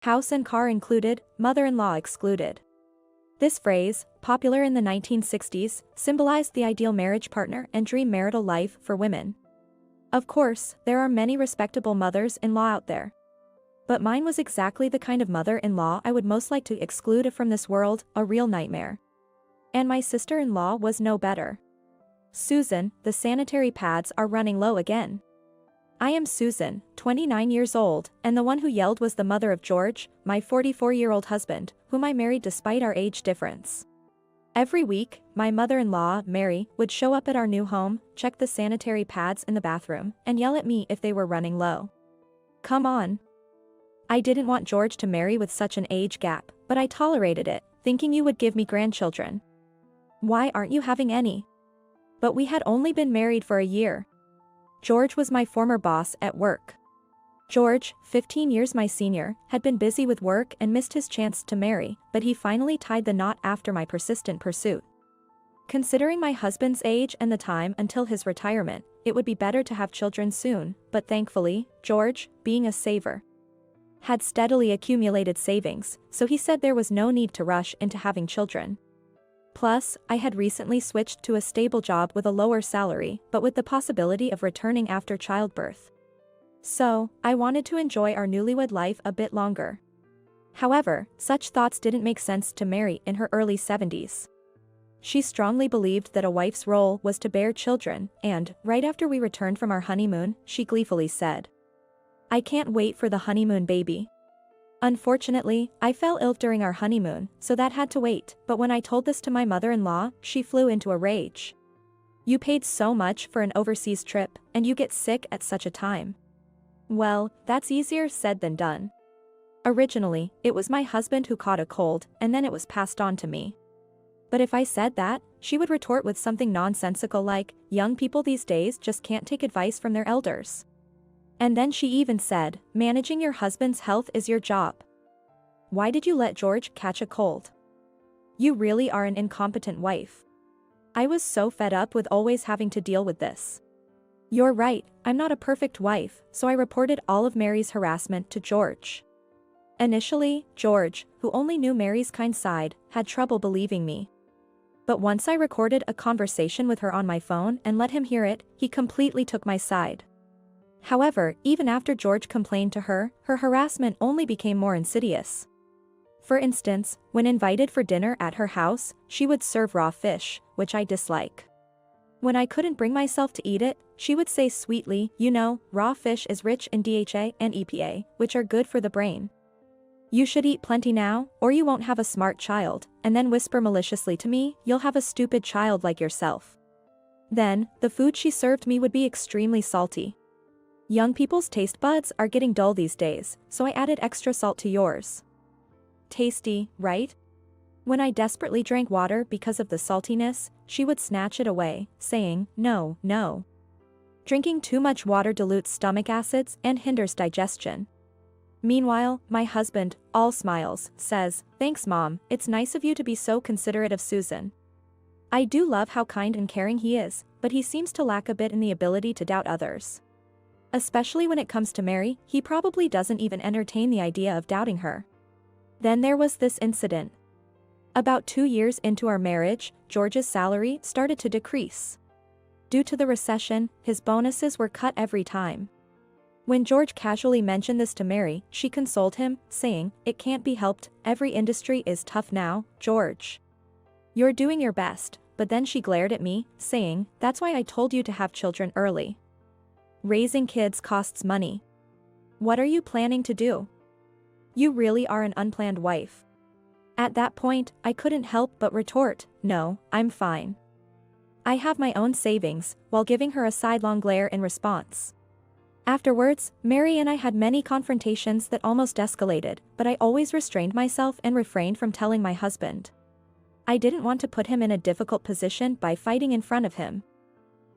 House and car included, mother-in-law excluded. This phrase, popular in the 1960s, symbolized the ideal marriage partner and dream marital life for women. Of course, there are many respectable mothers-in-law out there. But mine was exactly the kind of mother-in-law I would most like to exclude from this world, a real nightmare. And my sister-in-law was no better. Susan, the sanitary pads are running low again. I am Susan, 29 years old, and the one who yelled was the mother of George, my 44-year-old husband, whom I married despite our age difference. Every week, my mother-in-law, Mary, would show up at our new home, check the sanitary pads in the bathroom, and yell at me if they were running low. Come on. I didn't want George to marry with such an age gap, but I tolerated it, thinking you would give me grandchildren. Why aren't you having any? But we had only been married for a year. George was my former boss at work. George, 15 years my senior, had been busy with work and missed his chance to marry, but he finally tied the knot after my persistent pursuit. Considering my husband's age and the time until his retirement, it would be better to have children soon, but thankfully, George, being a saver, had steadily accumulated savings, so he said there was no need to rush into having children. Plus, I had recently switched to a stable job with a lower salary, but with the possibility of returning after childbirth. So, I wanted to enjoy our newlywed life a bit longer. However, such thoughts didn't make sense to Mary in her early 70s. She strongly believed that a wife's role was to bear children, and, right after we returned from our honeymoon, she gleefully said, "I can't wait for the honeymoon baby." Unfortunately, I fell ill during our honeymoon, so that had to wait, but when I told this to my mother-in-law, she flew into a rage. "You paid so much for an overseas trip, and you get sick at such a time." Well, that's easier said than done. Originally, it was my husband who caught a cold, and then it was passed on to me. But if I said that, she would retort with something nonsensical like, "Young people these days just can't take advice from their elders." And then she even said, "Managing your husband's health is your job. Why did you let George catch a cold? You really are an incompetent wife." I was so fed up with always having to deal with this. You're right, I'm not a perfect wife, so I reported all of Mary's harassment to George. Initially, George, who only knew Mary's kind side, had trouble believing me. But once I recorded a conversation with her on my phone and let him hear it, he completely took my side. However, even after George complained to her, her harassment only became more insidious. For instance, when invited for dinner at her house, she would serve raw fish, which I dislike. When I couldn't bring myself to eat it, she would say sweetly, "You know, raw fish is rich in DHA and EPA, which are good for the brain. You should eat plenty now, or you won't have a smart child," and then whisper maliciously to me, "You'll have a stupid child like yourself." Then, the food she served me would be extremely salty. Young people's taste buds are getting dull these days, so I added extra salt to yours. Tasty, right? When I desperately drank water because of the saltiness, she would snatch it away, saying, "No, no. Drinking too much water dilutes stomach acids and hinders digestion." Meanwhile, my husband, all smiles, says, "Thanks Mom, it's nice of you to be so considerate of Susan." I do love how kind and caring he is, but he seems to lack a bit in the ability to doubt others. Especially when it comes to Mary, he probably doesn't even entertain the idea of doubting her. Then there was this incident. About 2 years into our marriage, George's salary started to decrease. Due to the recession, his bonuses were cut every time. When George casually mentioned this to Mary, she consoled him, saying, "It can't be helped, every industry is tough now, George. You're doing your best," but then she glared at me, saying, "That's why I told you to have children early. Raising kids costs money. What are you planning to do? You really are an unplanned wife." At that point, I couldn't help but retort, "No, I'm fine. I have my own savings," while giving her a sidelong glare in response. Afterwards, Mary and I had many confrontations that almost escalated, but I always restrained myself and refrained from telling my husband. I didn't want to put him in a difficult position by fighting in front of him.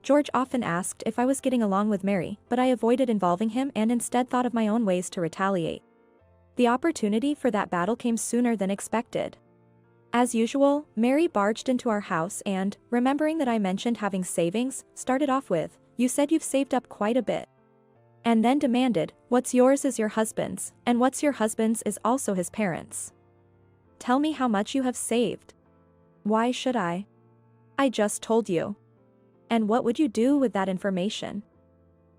George often asked if I was getting along with Mary, but I avoided involving him and instead thought of my own ways to retaliate. The opportunity for that battle came sooner than expected. As usual, Mary barged into our house and, remembering that I mentioned having savings, started off with, "You said you've saved up quite a bit. And then demanded, what's yours is your husband's, and what's your husband's is also his parents'. Tell me how much you have saved. Why should I? I just told you. And what would you do with that information?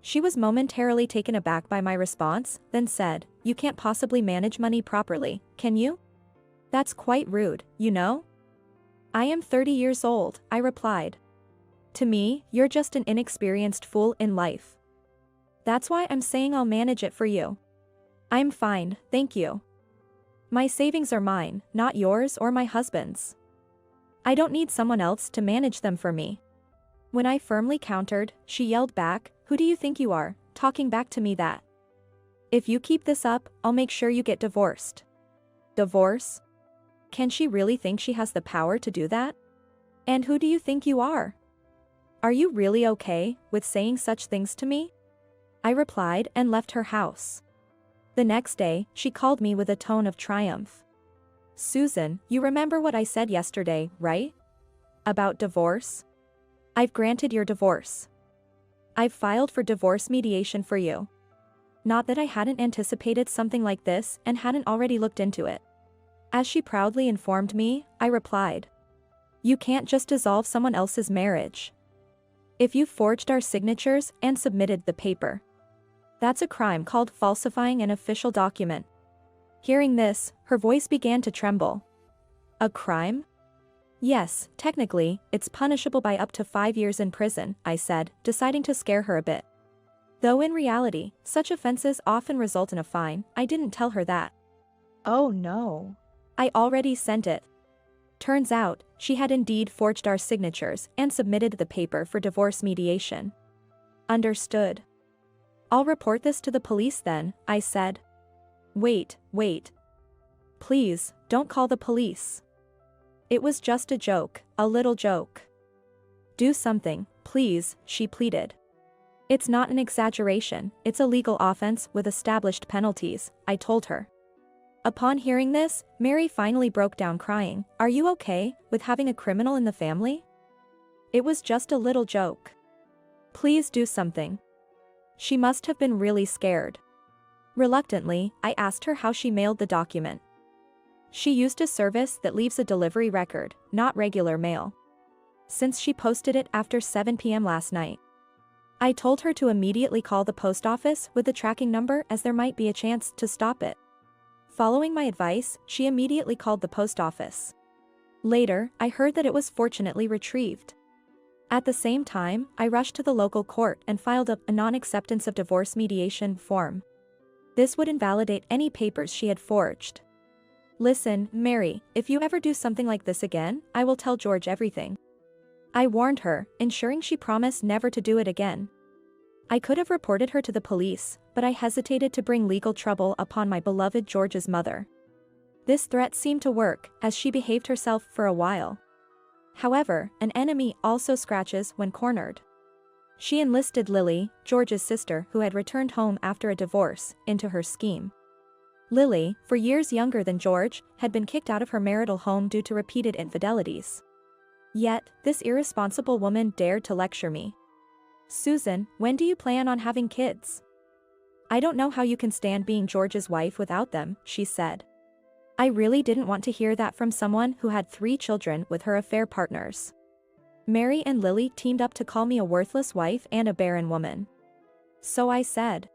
She was momentarily taken aback by my response, then said, you can't possibly manage money properly, can you? That's quite rude, you know? I am 30 years old, I replied. To me, you're just an inexperienced fool in life. That's why I'm saying I'll manage it for you. I'm fine, thank you. My savings are mine, not yours or my husband's. I don't need someone else to manage them for me. When I firmly countered, she yelled back, who do you think you are, talking back to me that? If you keep this up, I'll make sure you get divorced. Divorce? Can she really think she has the power to do that? And who do you think you are? Are you really okay with saying such things to me? I replied and left her house. The next day, she called me with a tone of triumph. Susan, you remember what I said yesterday, right? About divorce? I've granted your divorce. I've filed for divorce mediation for you. Not that I hadn't anticipated something like this and hadn't already looked into it. As she proudly informed me, I replied. You can't just dissolve someone else's marriage. If you forged our signatures and submitted the paper, that's a crime called falsifying an official document. Hearing this, her voice began to tremble. A crime? Yes, technically, it's punishable by up to 5 years in prison, I said, deciding to scare her a bit. Though in reality, such offenses often result in a fine, I didn't tell her that. Oh no. I already sent it. Turns out, she had indeed forged our signatures and submitted the paper for divorce mediation. Understood. I'll report this to the police then, I said. Wait. Please, don't call the police. It was just a joke, a little joke. Do something, please, she pleaded. It's not an exaggeration, it's a legal offense with established penalties, I told her. Upon hearing this, Mary finally broke down crying. Are you okay with having a criminal in the family? It was just a little joke. Please do something. She must have been really scared. Reluctantly, I asked her how she mailed the document. She used a service that leaves a delivery record, not regular mail. Since she posted it after 7 p.m. last night. I told her to immediately call the post office with the tracking number as there might be a chance to stop it. Following my advice, she immediately called the post office. Later, I heard that it was fortunately retrieved. At the same time, I rushed to the local court and filed a non-acceptance of divorce mediation form. This would invalidate any papers she had forged. Listen, Mary, if you ever do something like this again, I will tell George everything. I warned her, ensuring she promised never to do it again. I could have reported her to the police, but I hesitated to bring legal trouble upon my beloved George's mother. This threat seemed to work, as she behaved herself for a while. However, an enemy also scratches when cornered. She enlisted Lily, George's sister who had returned home after a divorce, into her scheme. Lily, for years younger than George, had been kicked out of her marital home due to repeated infidelities. Yet, this irresponsible woman dared to lecture me. Susan, when do you plan on having kids? I don't know how you can stand being George's wife without them, she said. I really didn't want to hear that from someone who had 3 children with her affair partners. Mary and Lily teamed up to call me a worthless wife and a barren woman. So I said.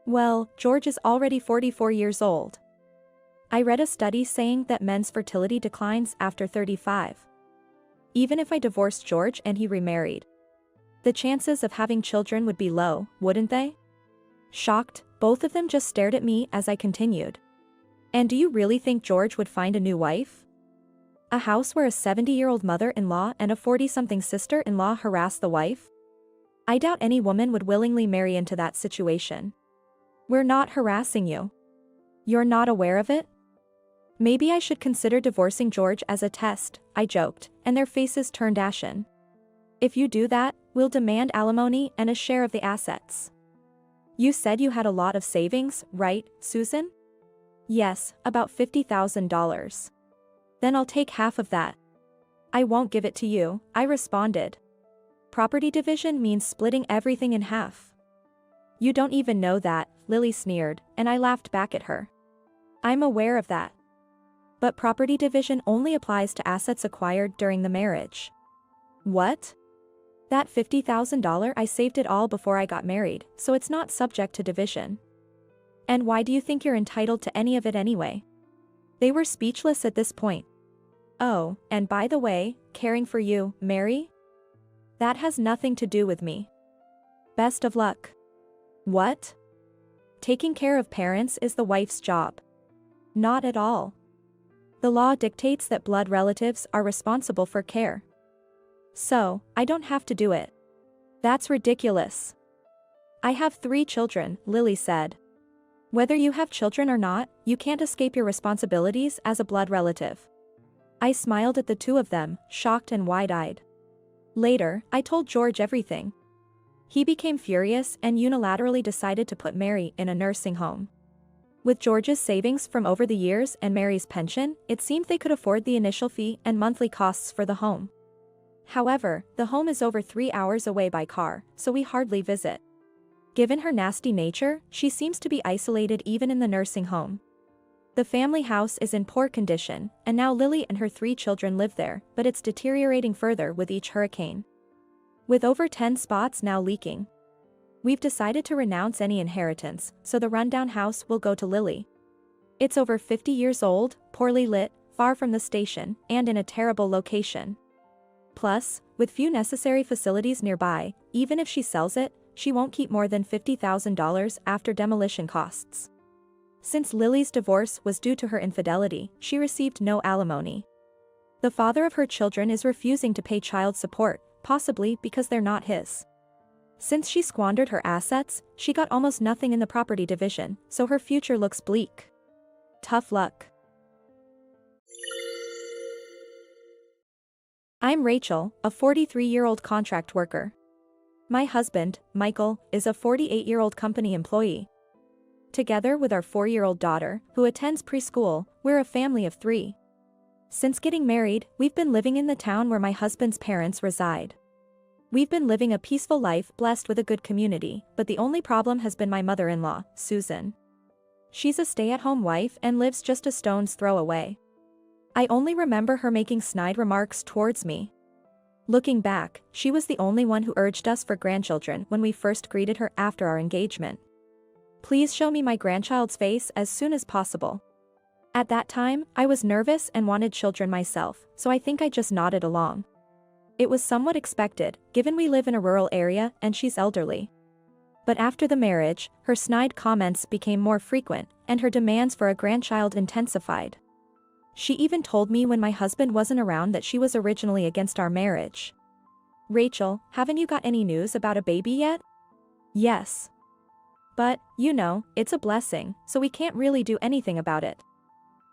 Well, George is already 44 years old. I read a study saying that men's fertility declines after 35. Even if I divorced George and he remarried, the chances of having children would be low, wouldn't they? Shocked, both of them just stared at me as I continued. And do you really think George would find a new wife? A house where a 70-year-old mother-in-law and a 40-something sister-in-law harass the wife? I doubt any woman would willingly marry into that situation. We're not harassing you. You're not aware of it? Maybe I should consider divorcing George as a test, I joked, and their faces turned ashen. If you do that, we'll demand alimony and a share of the assets. You said you had a lot of savings, right, Susan? Yes, about $50,000. Then I'll take half of that. I won't give it to you, I responded. Property division means splitting everything in half. You don't even know that, Lily sneered, and I laughed back at her. I'm aware of that. But property division only applies to assets acquired during the marriage. What? That $50,000 I saved it all before I got married, so it's not subject to division. And why do you think you're entitled to any of it anyway? They were speechless at this point. Oh, and by the way, caring for you, Mary? That has nothing to do with me. Best of luck. What? Taking care of parents is the wife's job. Not at all. The law dictates that blood relatives are responsible for care. So, I don't have to do it. That's ridiculous. I have 3 children, Lily said. Whether you have children or not, you can't escape your responsibilities as a blood relative. I smiled at the two of them, shocked and wide-eyed. Later, I told George everything. He became furious and unilaterally decided to put Mary in a nursing home. With George's savings from over the years and Mary's pension, it seemed they could afford the initial fee and monthly costs for the home. However, the home is over 3 hours away by car, so we hardly visit. Given her nasty nature, she seems to be isolated even in the nursing home. The family house is in poor condition, and now Lily and her 3 children live there, but it's deteriorating further with each hurricane. With over 10 spots now leaking. We've decided to renounce any inheritance, so the rundown house will go to Lily. It's over 50 years old, poorly lit, far from the station, and in a terrible location. Plus, with few necessary facilities nearby, even if she sells it, she won't keep more than $50,000 after demolition costs. Since Lily's divorce was due to her infidelity, she received no alimony. The father of her children is refusing to pay child support, possibly because they're not his. Since she squandered her assets, she got almost nothing in the property division, so her future looks bleak. Tough luck. I'm Rachel, a 43-year-old contract worker. My husband, Michael, is a 48-year-old company employee. Together with our 4-year-old daughter, who attends preschool, we're a family of 3. Since getting married, we've been living in the town where my husband's parents reside. We've been living a peaceful life blessed with a good community, but the only problem has been my mother-in-law, Susan. She's a stay-at-home wife and lives just a stone's throw away. I only remember her making snide remarks towards me. Looking back, she was the only one who urged us for grandchildren when we first greeted her after our engagement. Please show me my grandchild's face as soon as possible. At that time, I was nervous and wanted children myself, so I think I just nodded along. It was somewhat expected, given we live in a rural area and she's elderly. But after the marriage, her snide comments became more frequent, and her demands for a grandchild intensified. She even told me when my husband wasn't around that she was originally against our marriage. Rachel, haven't you got any news about a baby yet? Yes. But, you know, it's a blessing, so we can't really do anything about it.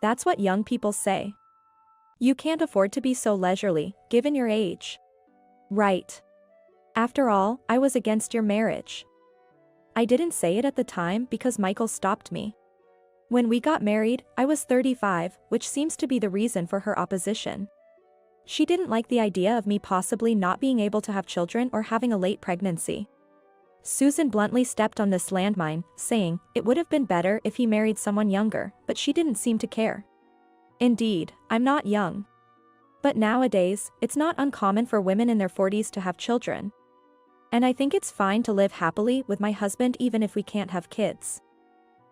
That's what young people say. You can't afford to be so leisurely, given your age. Right. After all, I was against your marriage. I didn't say it at the time because Michael stopped me. When we got married, I was 35, which seems to be the reason for her opposition. She didn't like the idea of me possibly not being able to have children or having a late pregnancy. Susan bluntly stepped on this landmine, saying it would have been better if he married someone younger, but she didn't seem to care. Indeed, I'm not young. But nowadays, it's not uncommon for women in their 40s to have children. And I think it's fine to live happily with my husband even if we can't have kids.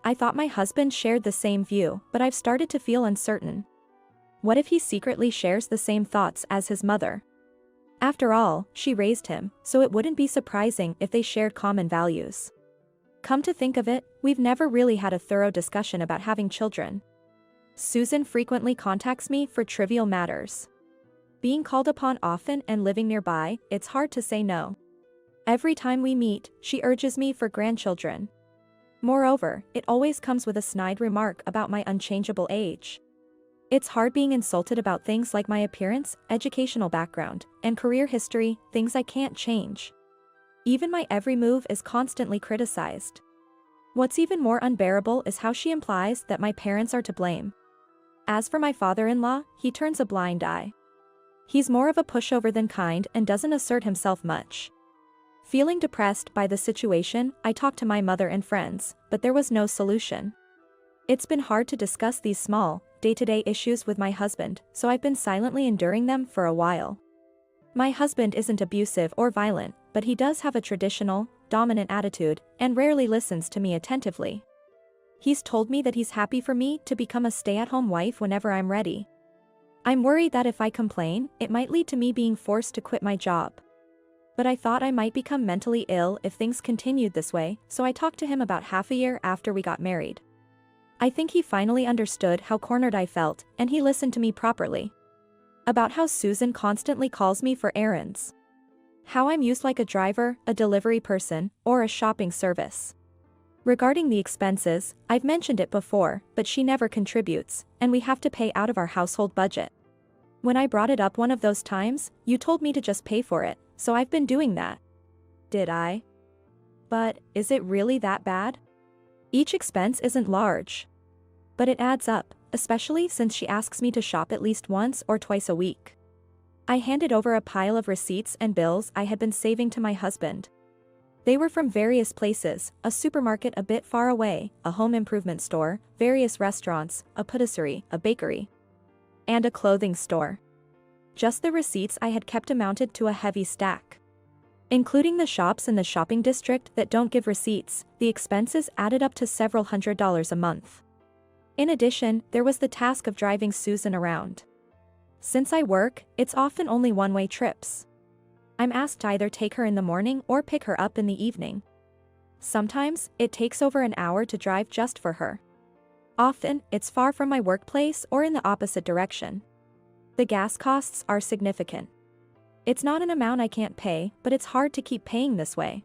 I thought my husband shared the same view, but I've started to feel uncertain. What if he secretly shares the same thoughts as his mother? After all, she raised him, so it wouldn't be surprising if they shared common values. Come to think of it, we've never really had a thorough discussion about having children. Susan frequently contacts me for trivial matters. Being called upon often and living nearby, it's hard to say no. Every time we meet, she urges me for grandchildren. Moreover, it always comes with a snide remark about my unchangeable age. It's hard being insulted about things like my appearance, educational background, and career history, things I can't change. Even my every move is constantly criticized. What's even more unbearable is how she implies that my parents are to blame. As for my father-in-law, he turns a blind eye. He's more of a pushover than kind and doesn't assert himself much. Feeling depressed by the situation, I talked to my mother and friends, but there was no solution. It's been hard to discuss these small, day-to-day issues with my husband, so I've been silently enduring them for a while. My husband isn't abusive or violent, but he does have a traditional, dominant attitude, and rarely listens to me attentively. He's told me that he's happy for me to become a stay-at-home wife whenever I'm ready. I'm worried that if I complain, it might lead to me being forced to quit my job. But I thought I might become mentally ill if things continued this way, so I talked to him about half a year after we got married. I think he finally understood how cornered I felt, and he listened to me properly. About how Susan constantly calls me for errands. How I'm used like a driver, a delivery person, or a shopping service. Regarding the expenses, I've mentioned it before, but she never contributes, and we have to pay out of our household budget. When I brought it up one of those times, you told me to just pay for it, so I've been doing that. Did I? But, is it really that bad? Each expense isn't large. But it adds up, especially since she asks me to shop at least once or twice a week. I handed over a pile of receipts and bills I had been saving to my husband. They were from various places, a supermarket a bit far away, a home improvement store, various restaurants, a patisserie, a bakery, and a clothing store. Just the receipts I had kept amounted to a heavy stack. Including the shops in the shopping district that don't give receipts, the expenses added up to several $100s a month. In addition, there was the task of driving Susan around. Since I work, it's often only one-way trips. I'm asked to either take her in the morning or pick her up in the evening. Sometimes, it takes over an hour to drive just for her. Often, it's far from my workplace or in the opposite direction. The gas costs are significant. It's not an amount I can't pay, but it's hard to keep paying this way.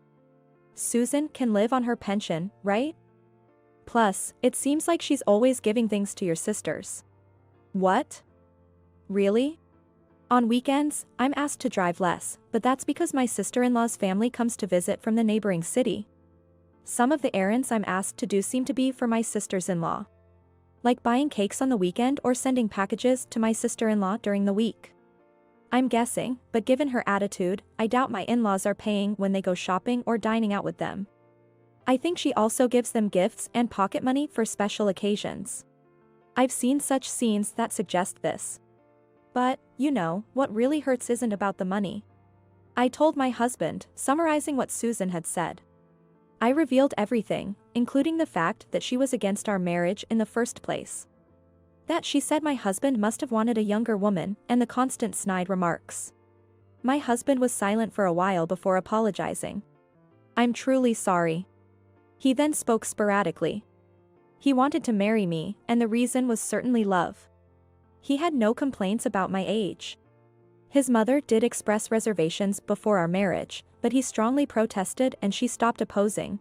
Susan can live on her pension, right? Plus, it seems like she's always giving things to your sisters. What? Really? On weekends, I'm asked to drive less, but that's because my sister-in-law's family comes to visit from the neighboring city. Some of the errands I'm asked to do seem to be for my sisters-in-law. Like buying cakes on the weekend or sending packages to my sister-in-law during the week. I'm guessing, but given her attitude, I doubt my in-laws are paying when they go shopping or dining out with them. I think she also gives them gifts and pocket money for special occasions. I've seen such scenes that suggest this. But, you know, what really hurts isn't about the money. I told my husband, summarizing what Susan had said. I revealed everything, including the fact that she was against our marriage in the first place. That she said my husband must have wanted a younger woman, and the constant snide remarks. My husband was silent for a while before apologizing. I'm truly sorry. He then spoke sporadically. He wanted to marry me, and the reason was certainly love. He had no complaints about my age. His mother did express reservations before our marriage, but he strongly protested and she stopped opposing.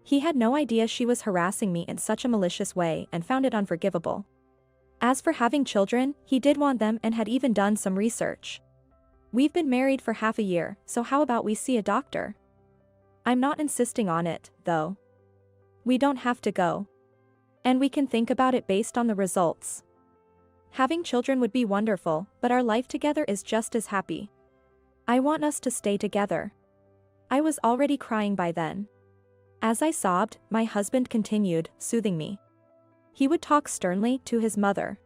He had no idea she was harassing me in such a malicious way and found it unforgivable. As for having children, he did want them and had even done some research. We've been married for half a year, so how about we see a doctor? I'm not insisting on it, though. We don't have to go. And we can think about it based on the results. Having children would be wonderful, but our life together is just as happy. I want us to stay together. I was already crying by then. As I sobbed, my husband continued, soothing me. He would talk sternly to his mother.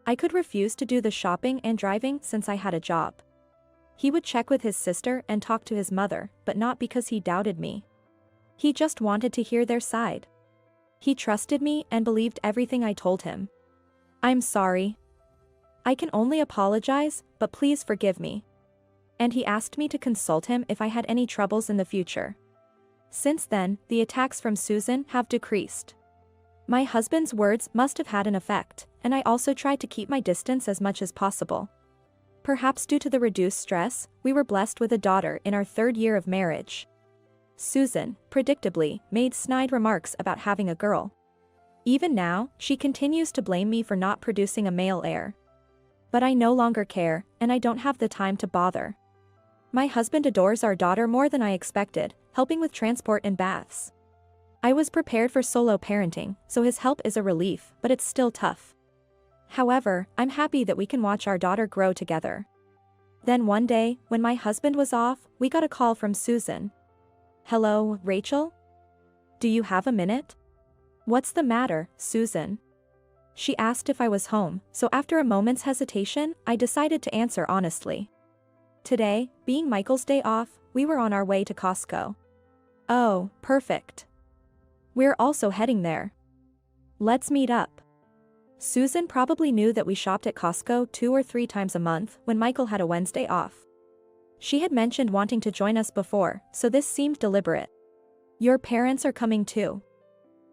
I could refuse to do the shopping and driving since I had a job. He would check with his sister and talk to his mother, but not because he doubted me. He just wanted to hear their side. He trusted me and believed everything I told him. I'm sorry. I can only apologize, but please forgive me. And he asked me to consult him if I had any troubles in the future. Since then, the attacks from Susan have decreased. My husband's words must have had an effect, and I also tried to keep my distance as much as possible. Perhaps due to the reduced stress, we were blessed with a daughter in our 3rd year of marriage. Susan, predictably, made snide remarks about having a girl. Even now, she continues to blame me for not producing a male heir. But I no longer care, and I don't have the time to bother. My husband adores our daughter more than I expected, helping with transport and baths. I was prepared for solo parenting, so his help is a relief, but it's still tough. However, I'm happy that we can watch our daughter grow together. Then one day, when my husband was off, we got a call from Susan. Hello, Rachel? Do you have a minute? What's the matter, Susan? She asked if I was home, so after a moment's hesitation, I decided to answer honestly. Today, being Michael's day off, we were on our way to Costco. Oh, perfect. We're also heading there. Let's meet up. Susan probably knew that we shopped at Costco 2 or 3 times a month when Michael had a Wednesday off. She had mentioned wanting to join us before, so this seemed deliberate. Your parents are coming too.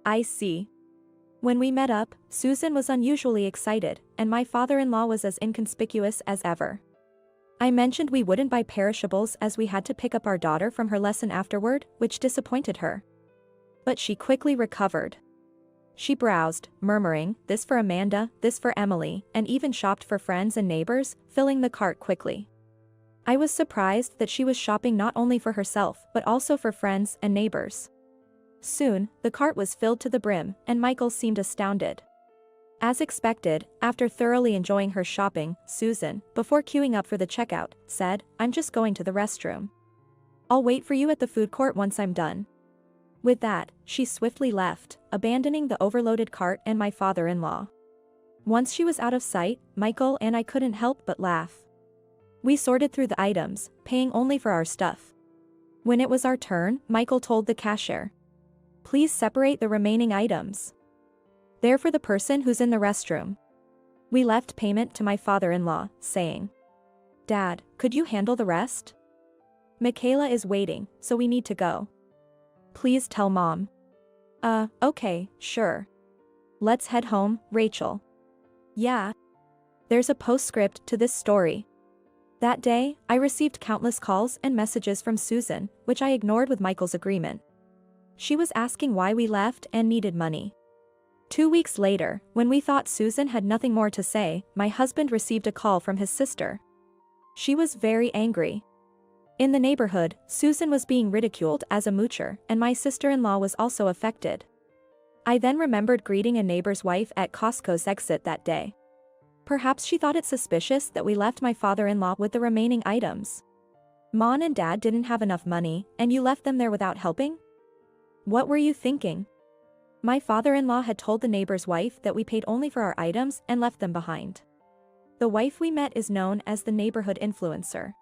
I see. When we met up, Susan was unusually excited, and my father-in-law was as inconspicuous as ever. I mentioned we wouldn't buy perishables as we had to pick up our daughter from her lesson afterward, which disappointed her. But she quickly recovered. She browsed, murmuring, this for Amanda, this for Emily, and even shopped for friends and neighbors, filling the cart quickly. I was surprised that she was shopping not only for herself but also for friends and neighbors. Soon, the cart was filled to the brim, and Michael seemed astounded. As expected, after thoroughly enjoying her shopping, Susan, before queuing up for the checkout, said, I'm just going to the restroom. I'll wait for you at the food court once I'm done. With that, she swiftly left, abandoning the overloaded cart and my father-in-law. Once she was out of sight, Michael and I couldn't help but laugh. We sorted through the items, paying only for our stuff. When it was our turn, Michael told the cashier, please separate the remaining items. They're for the person who's in the restroom. We left payment to my father-in-law, saying, Dad, could you handle the rest? Michaela is waiting, so we need to go. Please tell Mom. Okay, sure. Let's head home, Rachel. Yeah. There's a postscript to this story. That day, I received countless calls and messages from Susan, which I ignored with Michael's agreement. She was asking why we left and needed money. 2 weeks later, when we thought Susan had nothing more to say, my husband received a call from his sister. She was very angry. In the neighborhood, Susan was being ridiculed as a moocher, and my sister-in-law was also affected. I then remembered greeting a neighbor's wife at Costco's exit that day. Perhaps she thought it suspicious that we left my father-in-law with the remaining items. Mom and Dad didn't have enough money, and you left them there without helping? What were you thinking? My father-in-law had told the neighbor's wife that we paid only for our items and left them behind. The wife we met is known as the neighborhood influencer.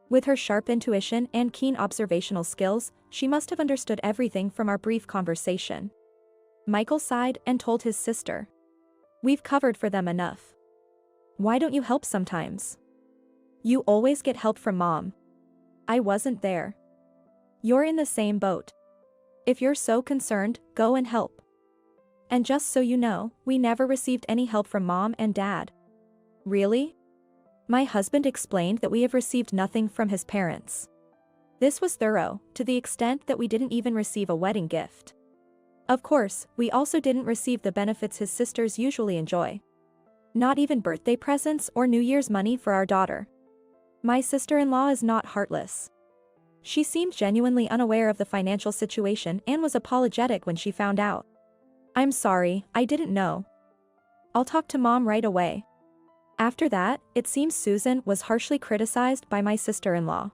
With her sharp intuition and keen observational skills, she must have understood everything from our brief conversation. Michael sighed and told his sister, we've covered for them enough. Why don't you help sometimes? You always get help from Mom. I wasn't there. You're in the same boat. If you're so concerned, go and help. And just so you know, we never received any help from Mom and Dad. Really? My husband explained that we have received nothing from his parents. This was thorough, to the extent that we didn't even receive a wedding gift. Of course, we also didn't receive the benefits his sisters usually enjoy. Not even birthday presents or New Year's money for our daughter. My sister-in-law is not heartless. She seemed genuinely unaware of the financial situation and was apologetic when she found out. I'm sorry, I didn't know. I'll talk to Mom right away. After that, it seems Susan was harshly criticized by my sister-in-law.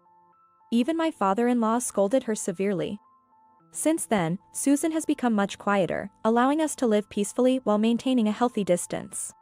Even my father-in-law scolded her severely. Since then, Susan has become much quieter, allowing us to live peacefully while maintaining a healthy distance.